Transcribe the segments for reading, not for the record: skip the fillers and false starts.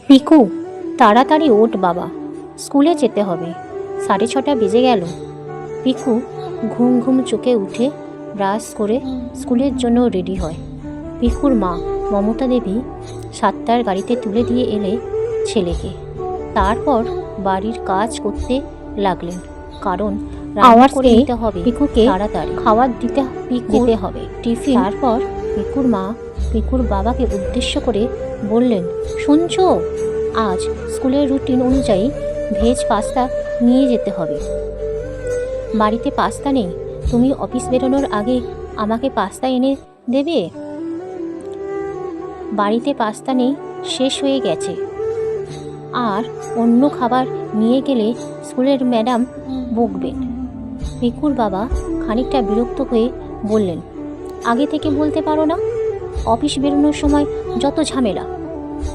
পিকু, তাড়াতাড়ি ওঠ বাবা, স্কুলে যেতে হবে। 6:30 বেজে গেল। পিকু ঘুম ঘুম চোখে উঠে ব্রাশ করে স্কুলের জন্য রেডি হয়। পিকুর মা মমতা দেবী 7টার গাড়িতে তুলে দিয়ে এলে ছেলেকে, তারপর বাড়ির কাজ করতে লাগলেন। কারণ রান্না করে দিতে হবে, পিকুকে তাড়াতাড়ি খাবার দিতে হবে টিফিন। তারপর পিকুর মা পিকুর বাবাকে উদ্দেশ্য করে বললেন, শুনছো, আজ স্কুলের রুটিন অনুযায়ী ভেজ পাস্তা নিয়ে যেতে হবে। বাড়িতে পাস্তা নেই, তুমি অফিস বেরোনোর আগে আমাকে পাস্তা এনে দেবে। বাড়িতে পাস্তা নেই, শেষ হয়ে গেছে। আর অন্য খাবার নিয়ে গেলে স্কুলের ম্যাডাম বকবেন। পিকুর বাবা খানিকটা বিরক্ত হয়ে বললেন, আগে থেকে বলতে পারো না? অফিস বেরোনোর সময় যত ঝামেলা।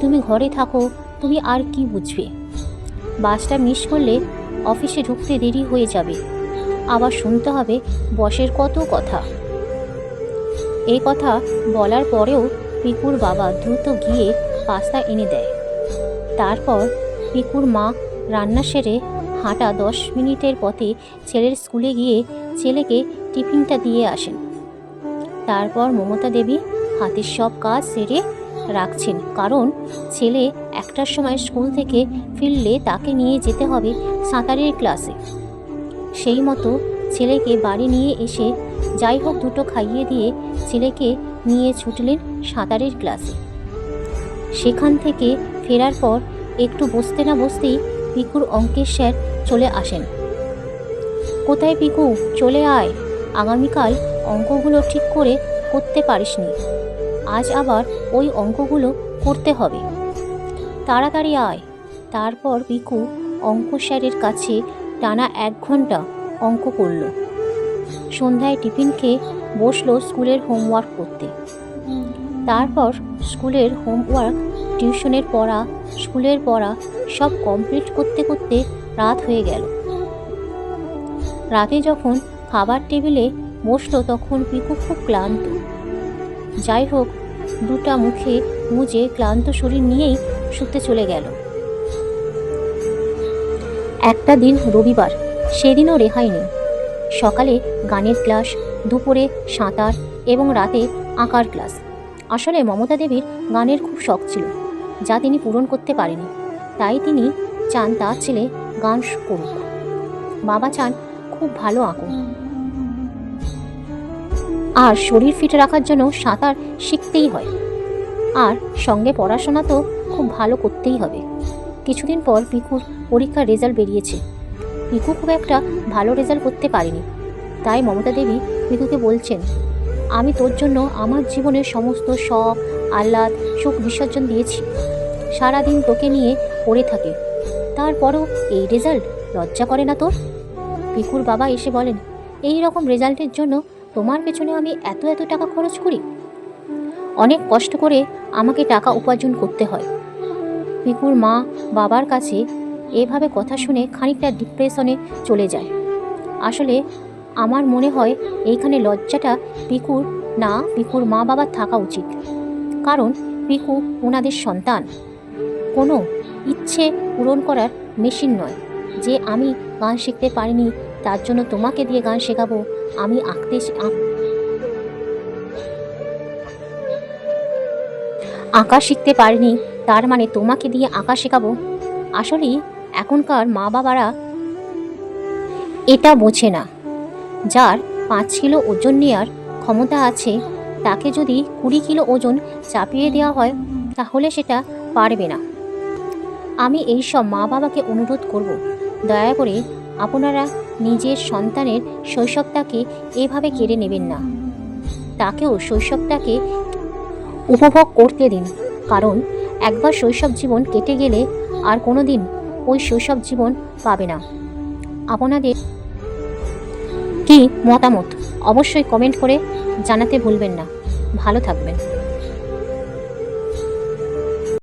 তুমি ঘরে থাকো, তুমি আর কি বুঝবে? বাসটা মিস করলে অফিসে ঢুকতে দেরি হয়ে যাবে, আবার শুনতে হবে বসের কত কথা। এই কথা বলার পরেও পিকুর বাবা দ্রুত গিয়ে পাস্তা এনে দেয়। তারপর পিকুর মা রান্না সেরে হাঁটা 10 মিনিটের পথে ছেলের স্কুলে গিয়ে ছেলেকে টিফিনটা দিয়ে আসেন। তারপর মমতা দেবী হাতের সব কাজ সেরে রাখছেন, কারণ ছেলে 1টার সময় স্কুল থেকে ফিরলে তাকে নিয়ে যেতে হবে সাঁতারের ক্লাসে। সেই মতো ছেলেকে বাড়ি নিয়ে এসে যাই হোক দুটো খাইয়ে দিয়ে ছেলেকে নিয়ে ছুটলেন সাঁতারের ক্লাসে। সেখান থেকে ফেরার পর একটু বসতে না বসতেই পিকুর অঙ্কের স্যার চলে আসেন। কোথায় পিকু, চলে আয়, আগামীকাল অঙ্কগুলো ঠিক করে করতে পারিসনি, আজ আবার ওই অঙ্কগুলো করতে হবে, তাড়াতাড়ি আয়। তারপর পিকু অঙ্ক স্যারের কাছে টানা 1 ঘন্টা অঙ্ক করল। সন্ধ্যায় টিফিন খেয়ে বসলো স্কুলের হোমওয়ার্ক করতে। তারপর স্কুলের হোমওয়ার্ক, টিউশনের পড়া, স্কুলের পড়া সব কমপ্লিট করতে করতে রাত হয়ে গেল। রাতে যখন খাবার টেবিলে বসলো তখন পিকু খুব ক্লান্ত। যাই হোক, দুটা মুখে মুজে ক্লান্ত শরীর নিয়েই শুতে চলে গেল। একটা দিন রবিবার, সেদিনও রেহাই নেই। সকালে গানের ক্লাস, দুপুরে সাঁতার এবং রাতে আঁকার ক্লাস। আসলে মমতা দেবীর গানের খুব শখ ছিল, যা তিনি পূরণ করতে পারেনি। তাই তিনি চান তার ছেলে গান করুক। বাবা চান খুব ভালো আঁকুক, আর শরীর ফিট রাখার জন্য সাঁতার শিখতেই হয়, আর সঙ্গে পড়াশোনা তো খুব ভালো করতেই হবে। কিছুদিন পর পিকুর পরীক্ষার রেজাল্ট বেরিয়েছে। পিকু খুব একটা ভালো রেজাল্ট করতে পারেনি। তাই মমতা দেবী পিকুকে বলছেন, আমি তোর জন্য আমার জীবনের সমস্ত শখ, আহ্লাদ, সুখ বিসর্জন দিয়েছি। সারাদিন তোকে নিয়ে পড়ে থাকে, তারপরও এই রেজাল্ট লজ্জা করে না তোর? পিকুর বাবা এসে বলেন, এই রকম রেজাল্টের জন্য তোমার পেছনে আমি এত টাকা খরচ করি? অনেক কষ্ট করে আমাকে টাকা উপার্জন করতে হয়। পিকুর মা বাবার কাছে এভাবে কথা শুনে খানিকটা ডিপ্রেশনে চলে যায়। আসলে আমার মনে হয় এইখানে লজ্জাটা পিকুর না, পিকুর মা বাবার থাকা উচিত। কারণ পিকু ওনাদের সন্তান, কোনো ইচ্ছে পূরণ করার মেশিন নয় যে আমি গান শিখতে পারিনি তার জন্য তোমাকে দিয়ে গান শেখাবো, আমি আঁকা শিখতে পারিনি তার মানে তোমাকে দিয়ে আঁকা শেখাবো। আসলে এখনকার মা বাবারা এটা বোঝে না। যার 5 কিলো ওজন নেওয়ার ক্ষমতা আছে, তাকে যদি 20 কিলো ওজন চাপিয়ে দেওয়া হয় তাহলে সেটা পারবে না। আমি এই সব মা বাবাকে অনুরোধ করব, দয়া করে আপনারা নিজের সন্তানের শৈশবটাকে এভাবে কেড়ে নেবেন না। তাকেও শৈশবটাকে উপভোগ করতে দিন, কারণ একবার শৈশব জীবন কেটে গেলে আর কোনো দিন ওই শৈশব জীবন পাবে না। আপনাদের কি মতামত অবশ্যই কমেন্ট করে জানাতে ভুলবেন না। ভালো থাকবেন।